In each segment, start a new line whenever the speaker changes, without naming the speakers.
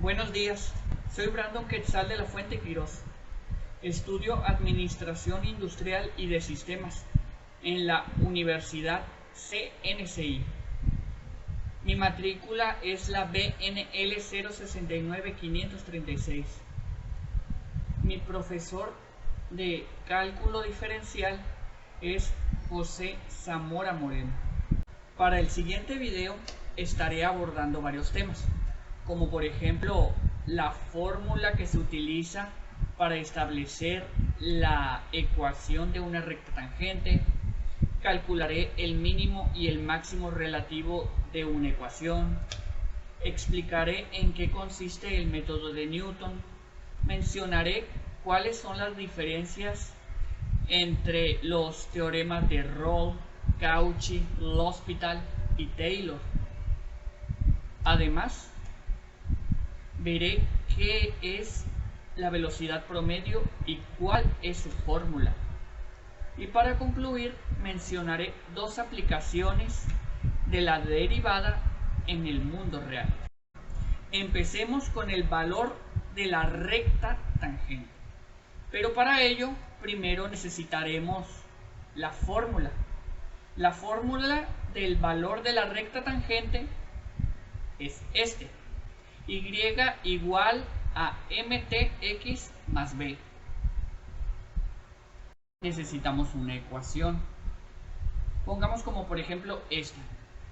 Buenos días, soy Brandon Quetzal de la Fuente Quirós. Estudio Administración Industrial y de Sistemas en la Universidad CNCI. Mi matrícula es la BNL 069536. Mi profesor de cálculo diferencial es José Zamora Moreno. Para el siguiente video estaré abordando varios temas, como por ejemplo la fórmula que se utiliza para establecer la ecuación de una recta tangente. Calcularé el mínimo y el máximo relativo de una ecuación. Explicaré en qué consiste el método de Newton. Mencionaré cuáles son las diferencias entre los teoremas de Rolle, Cauchy, L'Hospital y Taylor. Además, veré qué es la velocidad promedio y cuál es su fórmula. Y para concluir, mencionaré dos aplicaciones de la derivada en el mundo real. Empecemos con el valor de la recta tangente. Pero para ello, primero necesitaremos la fórmula. La fórmula del valor de la recta tangente es este: y igual a mtx más b. Necesitamos una ecuación. Pongamos como por ejemplo esta: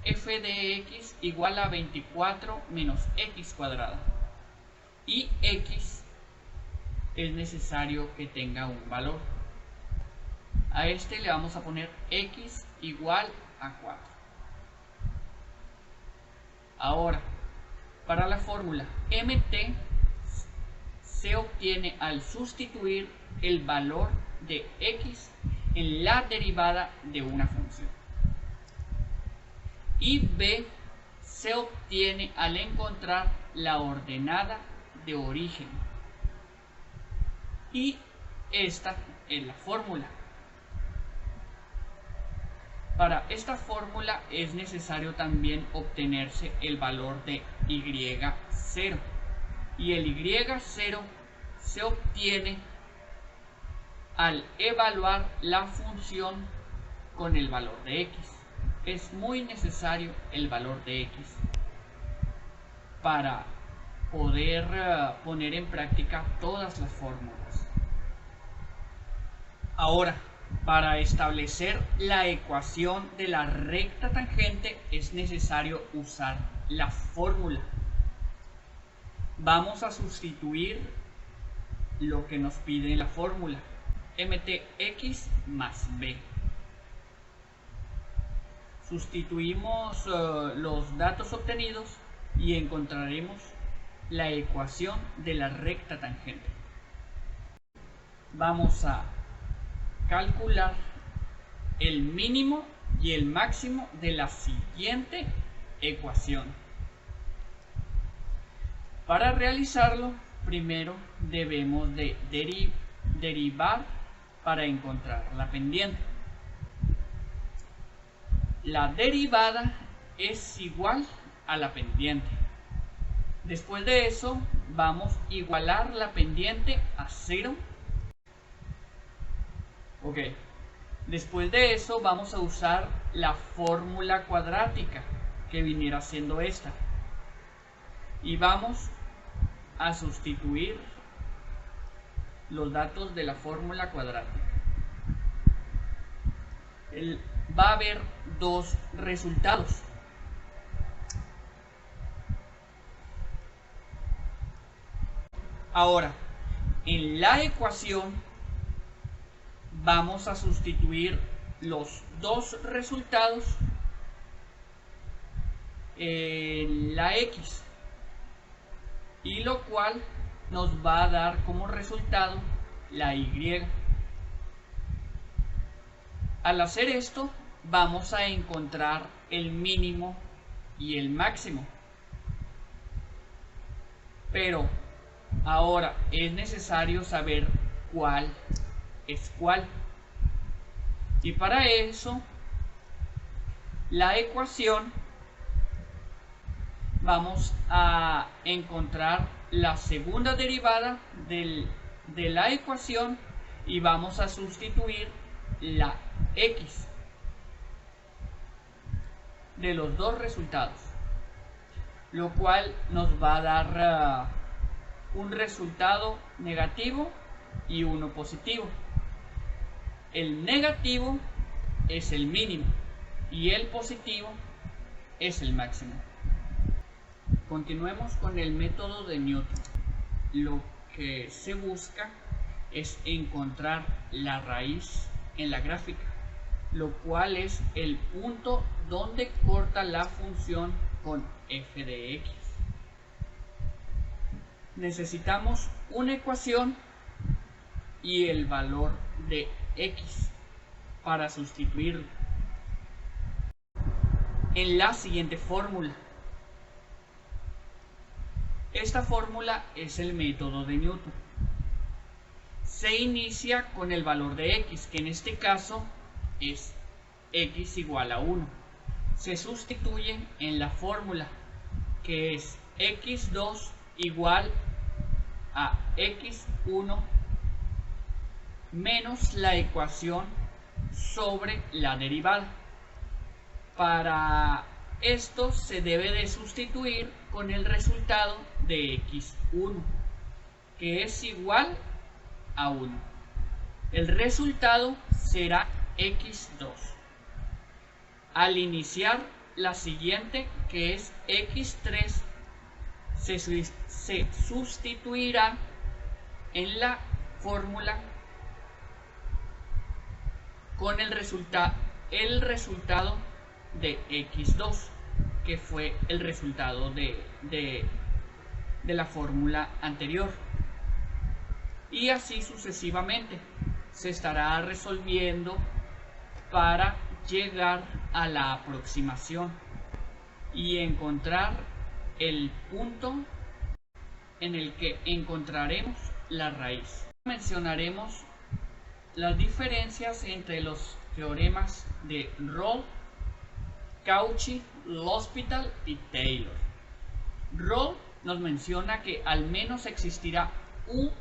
f de x igual a 24 menos x cuadrada. Y x es necesario que tenga un valor. A este le vamos a poner x igual a 4. Ahora, para la fórmula mt se obtiene al sustituir el valor de x en la derivada de una función. Y b se obtiene al encontrar la ordenada de origen. Y esta es la fórmula. Para esta fórmula es necesario también obtenerse el valor de y0. Y el y0 se obtiene al evaluar la función con el valor de x. Es muy necesario el valor de x para poder poner en práctica todas las fórmulas. Ahora, para establecer la ecuación de la recta tangente es necesario usar la fórmula. Vamos a sustituir lo que nos pide la fórmula: mtx más b. Sustituimos los datos obtenidos y encontraremos la ecuación de la recta tangente. Vamos a calcular el mínimo y el máximo de la siguiente ecuación. Para realizarlo, primero debemos de derivar para encontrar la pendiente. La derivada es igual a la pendiente. Después de eso, vamos a igualar la pendiente a 0. Ok. Después de eso, vamos a usar la fórmula cuadrática, que viniera siendo esta. Y vamos a sustituir los datos de la fórmula cuadrática. Va a haber dos resultados. Ahora, en la ecuación vamos a sustituir los dos resultados en la x, y lo cual nos va a dar como resultado la y. Al hacer esto, vamos a encontrar el mínimo y el máximo. Pero ahora es necesario saber cuál es cuál. Y para eso, la ecuación vamos a encontrar la segunda derivada de la ecuación y vamos a sustituir la x de los dos resultados, lo cual nos va a dar un resultado negativo y uno positivo. El negativo es el mínimo y el positivo es el máximo. Continuemos con el método de Newton. Lo que se busca es encontrar la raíz en la gráfica, lo cual es el punto donde corta la función con f de x. Necesitamos una ecuación y el valor de x para sustituirlo en la siguiente fórmula. Esta fórmula es el método de Newton. Se inicia con el valor de x, que en este caso es x igual a 1. Se sustituye en la fórmula, que es x2 igual a x1 menos la ecuación sobre la derivada. Para esto se debe de sustituir con el resultado de x1, que es igual a 1. El resultado será x2. Al iniciar la siguiente, que es x3, se sustituirá en la fórmula con el resultado de x2, que fue el resultado de la fórmula anterior, y así sucesivamente se estará resolviendo para llegar a la aproximación y encontrar el punto en el que encontraremos la raíz. Mencionaremos las diferencias entre los teoremas de Rolle, Cauchy, L'Hospital y Taylor. Rolle nos menciona que al menos existirá un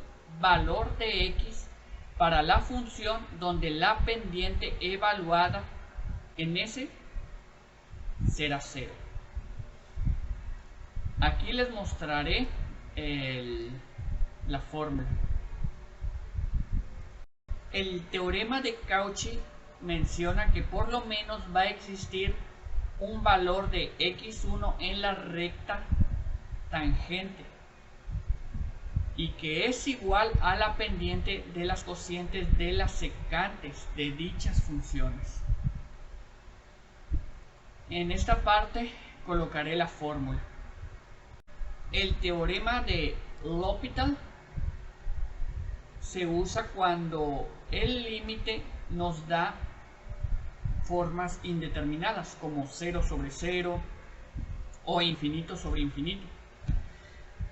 valor de x para la función donde la pendiente evaluada en S será 0. Aquí les mostraré la fórmula. El teorema de Cauchy menciona que por lo menos va a existir un valor de x1 en la recta tangente y que es igual a la pendiente de las cocientes de las secantes de dichas funciones. En esta parte colocaré la fórmula. El teorema de L'Hopital se usa cuando el límite nos da formas indeterminadas como 0 sobre 0 o infinito sobre infinito.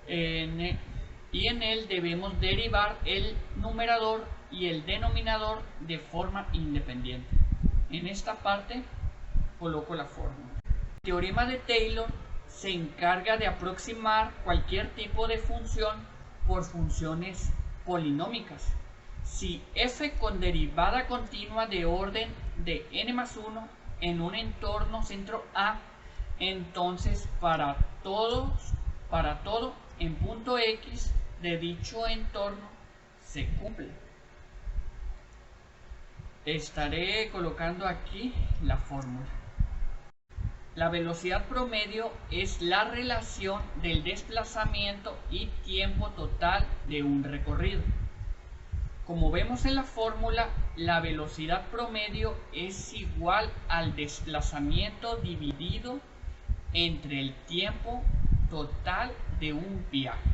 Y en él debemos derivar el numerador y el denominador de forma independiente. En esta parte coloco la fórmula. El teorema de Taylor se encarga de aproximar cualquier tipo de función por funciones polinómicas. Si f con derivada continua de orden de n+1 en un entorno centro A, entonces para todo en punto X de dicho entorno se cumple. Estaré colocando aquí la fórmula. La velocidad promedio es la relación del desplazamiento y tiempo total de un recorrido. Como vemos en la fórmula, la velocidad promedio es igual al desplazamiento dividido entre el tiempo total de un viaje.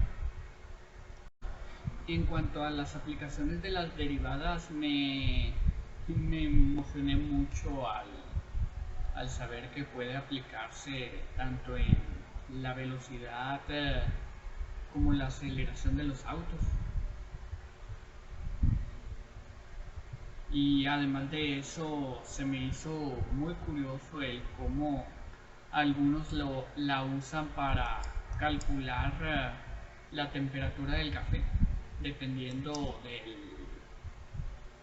En cuanto a las aplicaciones de las derivadas, me emocioné mucho al saber que puede aplicarse tanto en la velocidad como la aceleración de los autos. Y además de eso, se me hizo muy curioso el cómo Algunos la usan para calcular la temperatura del café, dependiendo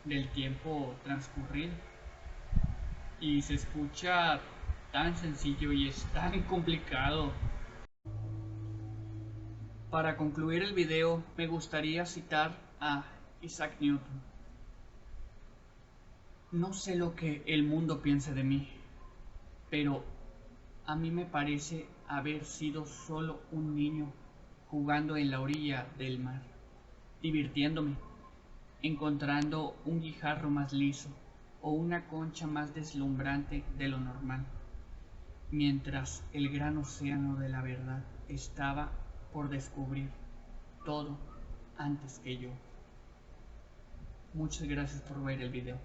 del tiempo transcurrido. Y se escucha tan sencillo y es tan complicado. Para concluir el video, me gustaría citar a Isaac Newton. No sé lo que el mundo piense de mí, pero a mí me parece haber sido solo un niño jugando en la orilla del mar, divirtiéndome, encontrando un guijarro más liso o una concha más deslumbrante de lo normal, mientras el gran océano de la verdad estaba por descubrir todo antes que yo. Muchas gracias por ver el video.